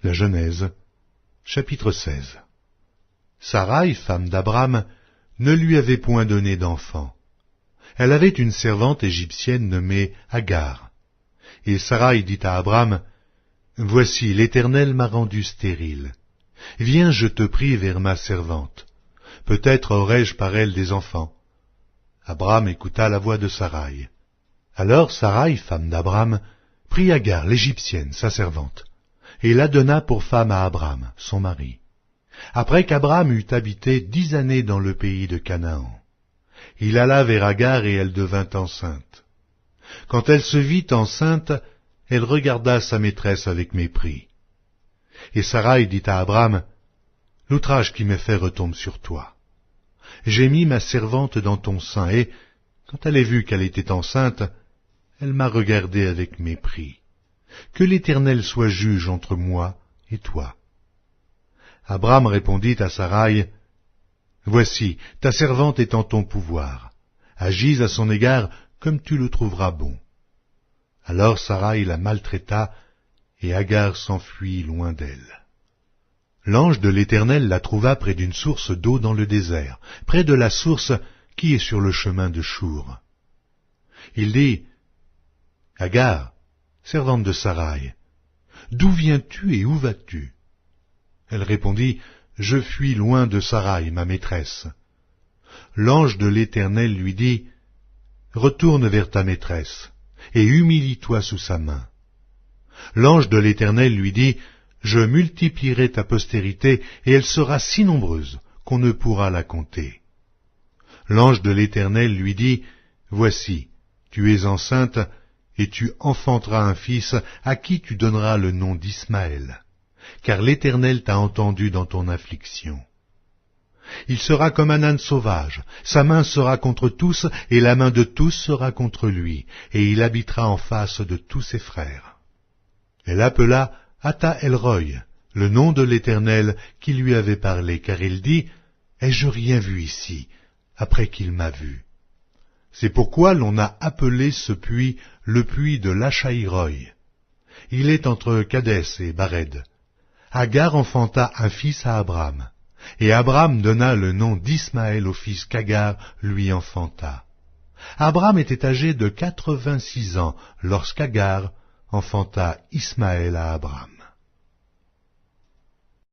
La Genèse, chapitre 16. Saraï, femme d'Abram, ne lui avait point donné d'enfant. Elle avait une servante égyptienne nommée Agar. Et Saraï dit à Abram, « Voici, l'Éternel m'a rendu stérile. Viens, je te prie, vers ma servante. Peut-être aurai-je par elle des enfants. » Abram écouta la voix de Saraï. Alors Saraï, femme d'Abram, prit Agar, l'Égyptienne, sa servante, et la donna pour femme à Abram, son mari. Après qu'Abram eut habité 10 années dans le pays de Canaan, il alla vers Agar et elle devint enceinte. Quand elle se vit enceinte, elle regarda sa maîtresse avec mépris. Et Saraï dit à Abram, « L'outrage qui m'est fait retombe sur toi. J'ai mis ma servante dans ton sein, et, quand elle a vu qu'elle était enceinte, elle m'a regardé avec mépris. Que l'Éternel soit juge entre moi et toi. » Abram répondit à Saraï, « Voici, ta servante est en ton pouvoir. Agis à son égard comme tu le trouveras bon. » Alors Saraï la maltraita, et Agar s'enfuit loin d'elle. L'ange de l'Éternel la trouva près d'une source d'eau dans le désert, près de la source qui est sur le chemin de Chour. Il dit, « Agar, servante de Saraï, d'où viens-tu et où vas-tu » Elle répondit, « Je fuis loin de Saraï, ma maîtresse. » L'ange de l'Éternel lui dit, « Retourne vers ta maîtresse, et humilie-toi sous sa main. » L'ange de l'Éternel lui dit, « Je multiplierai ta postérité, et elle sera si nombreuse qu'on ne pourra la compter. » L'ange de l'Éternel lui dit, « Voici, tu es enceinte, et tu enfanteras un fils à qui tu donneras le nom d'Ismaël, car l'Éternel t'a entendu dans ton affliction. Il sera comme un âne sauvage, sa main sera contre tous, et la main de tous sera contre lui, et il habitera en face de tous ses frères. » Elle appela Ata El-Roy, le nom de l'Éternel qui lui avait parlé, car il dit, « Ai-je rien vu ici, après qu'il m'a vu ?» C'est pourquoi l'on a appelé ce puits le puits de Lachaïroï. Il est entre Kadès et Bared. Agar enfanta un fils à Abram, et Abram donna le nom d'Ismaël au fils qu'Agar lui enfanta. Abram était âgé de 86 ans lorsqu'Agar enfanta Ismaël à Abram.